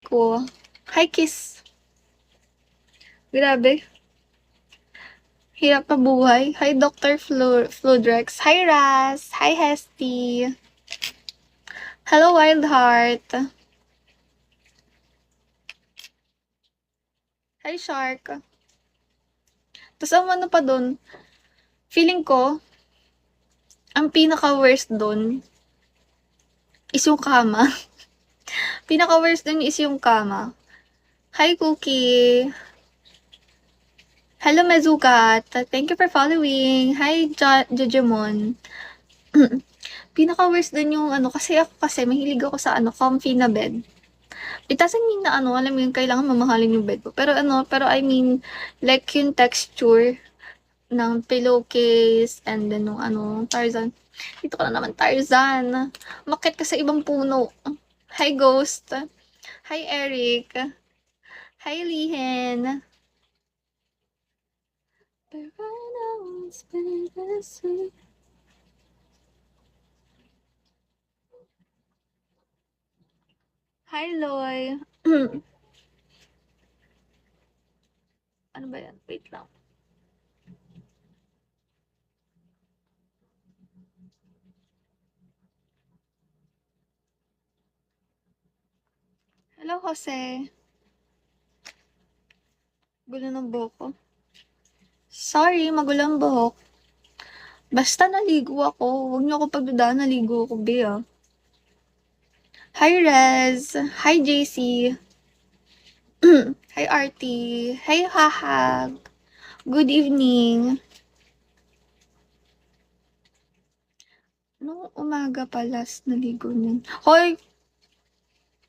ko. Hi, Kiss. Grabe. Hirap na buhay. Hi, Dr. Fludrex. Hi, Ras. Hi, Hesty. Hello, Wild Heart. Hi, Shark. Tapos ang ano pa dun, feeling ko, ang pinaka-worst dun is yung kama. Pinaka-worst dun is yung kama. Hi, Cookie. Hello, Mezukat. Thank you for following. Hi, Jojemon. Pinaka-worst dun yung ano, kasi mahilig ako sa ano, comfy na bed. It doesn't mean na ano, alam mo yung kailangan mamahalin yung bed ko. Pero I mean, like yung texture ng pillowcase and then nung ano, Tarzan. Dito ka na naman, Tarzan. Umakyat ka sa ibang puno. Hi, Ghost. Hi, Eric. Hi, Lihen. Hi, Loy. Ano ba yan? Wait lang. Hello, Jose. Gulo ng buhok ko. Sorry, magulang buhok. Basta naligo ako. Huwag niyo ako pagdudaan, naligo ako, be, ah. Hi, Rez. Hi, JC. Hi, Artie. Hi, Hahag. Good evening. Nung umaga pa last naligo niyan. Hoy!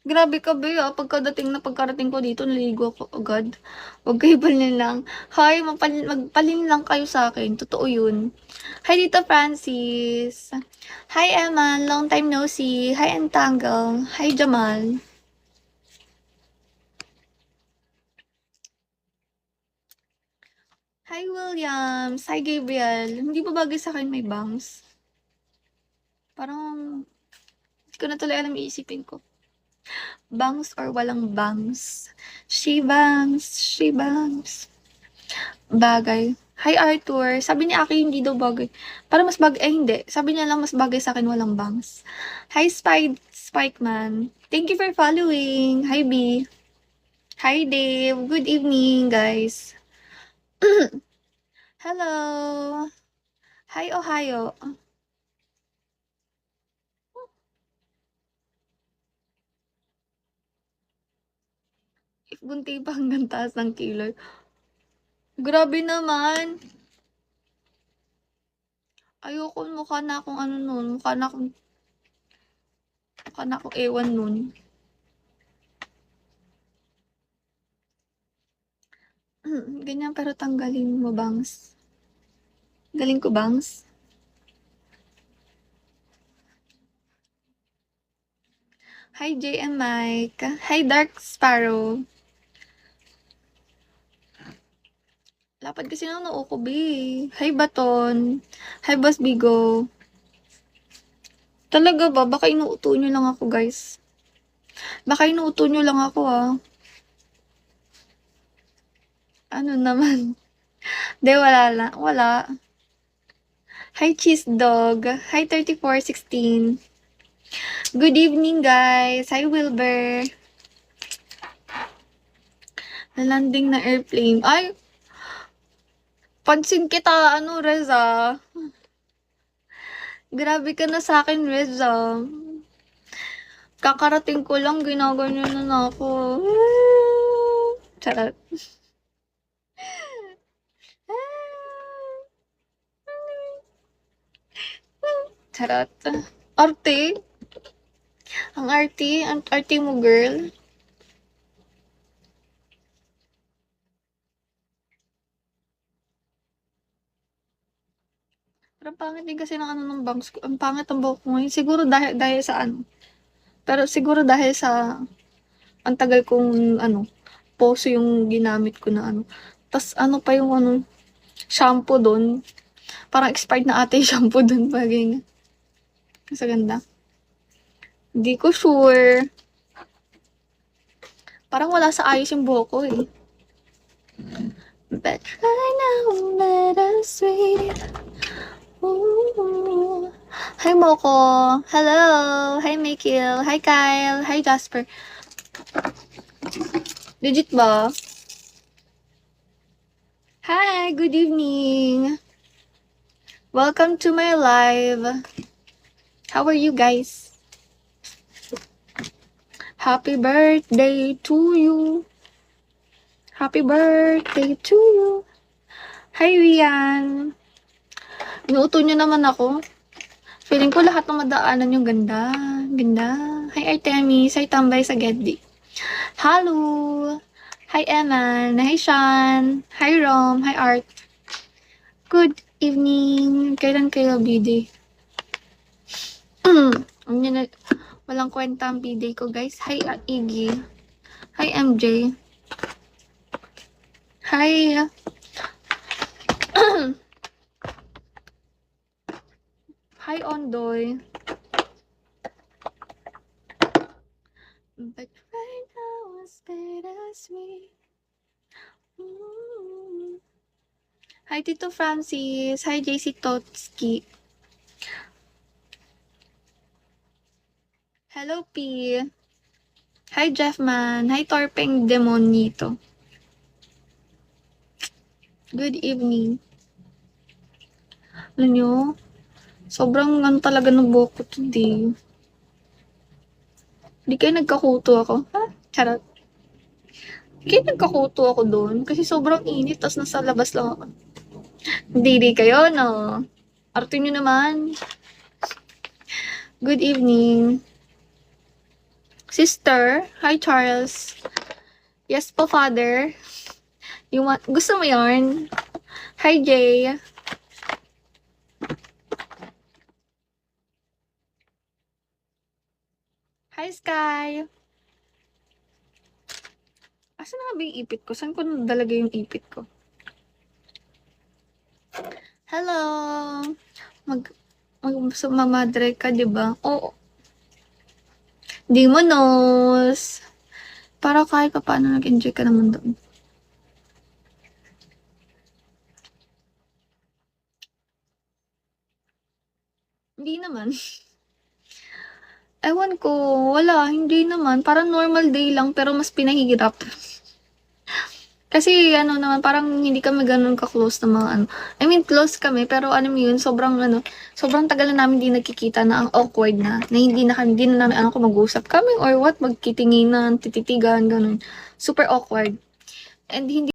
Grabe ka ba pagkarating ko dito, naligo ako agad. Huwag kayo balin lang. Hi, magpalin lang kayo sa akin. Totoo yun. Hi, Tita Francis. Hi, Emma. Long time no see. Hi, Entangle. Hi, Jamal. Hi, Williams. Hi, Gabriel. Hindi ba bagay sa akin may bangs? Parang, hindi ko na tuloy alam iisipin ko. Bangs or walang bangs? She bangs. She bangs. Bagay. Hi, Arthur. Sabi ni Aki hindi daw bagay. Para mas bagay, hindi. Sabi niya lang mas bagay sa akin walang bangs. Hi, Spikeman. Thank you for following. Hi, B. Hi, Dave. Good evening, guys. Hello. Hi, Ohio. If bunti pa hanggang taas ng kilay. Grabe naman. Ayoko, mukha na akong ano nun. Mukha na akong ewan nun. Ganyan pero tanggalin mo, bangs. Galing ko, bangs. Hi, JM Mike. Hi, Dark Sparrow. Lapad kasi na noo ko, B. Hi, Baton. Hi, Boss Bigo. Talaga ba? Baka inuuto nyo lang ako, guys. Baka inuuto nyo lang ako, ah. Ano naman? De, wala lang. Wala. Hi, Cheese Dog. Hi, 3416. Good evening, guys. Hi, Wilbur. Nalanding na airplane. Ay! Pansin kita, ano, Reza. Grabe ka na sa akin, Reza. Kakarating ko lang, ginaganyan na ako. Charot. Charot. Arte? Ang arte mo, girl. Pero pangit din kasi ng ano ng bangs ko. Ang pangit ang buhok ko ngayon. Siguro dahil sa ano. Pero siguro dahil sa ang tagal kong ano, poso yung ginamit ko na ano. Tas ano pa yung ano, shampoo doon. Parang expired na ate yung shampoo doon. Bagay nga. Mas ganda. Hindi ko sure. Parang wala sa ayos yung buhok ko eh. But right now, let us wait. Ooh. Hi Moko. Hello. Hi Mikil. Hi Kyle. Hi Jasper. Legit ba? Hi, good evening. Welcome to my live. How are you guys? Happy birthday to you. Happy birthday to you. Hi Rian. Inuuto niyo naman ako. Feeling ko lahat ng madaanan yung ganda. Ganda. Hi Artemis. Hi Tambay sa Gedli. Hello. Hi Eman. Hi Sean. Hi Rom. Hi Art. Good evening. Kailan kayo B-day? Walang kwenta ang B-day ko guys. Hi Iggy. Hi MJ. Hi. Hi Ondoy. But right now it's bittersweet. Hi Tito Francis. Hi JC Totski. Hello P. Hi Jeffman. Hi Torpeng Demonito. Good evening. Alam nyo, sobrang talaga ng buhok ko today. Hindi kayo nagkakuto ako. Ha? Charot. Hindi kayo nagkakuto ako doon. Kasi sobrang init, tas nasa labas lang ako. Hindi kayo, no? Arte nyo naman. Good evening. Sister. Hi, Charles. Yes po, father. Gusto mo yarn? Hi, Jay. Hi, Sky. Asan na nga ba yung ipit ko? Saan ko nadalaga yung ipit ko? Hello. Mamadre ka, di ba? Oo. Di mo nos. Para kahit pa paano nag-enjoy ka naman doon. Hindi naman. Ewan ko, wala, hindi naman. Parang normal day lang, pero mas pinahirap. Kasi, ano naman, parang hindi kami ganun ka-close na mga ano. I mean, close kami, pero ano yun, sobrang tagal na namin di nagkikita na ang awkward na hindi na namin ano kung mag-usap kami or what, magkitinginan, tititigan, ganun. Super awkward. And hindi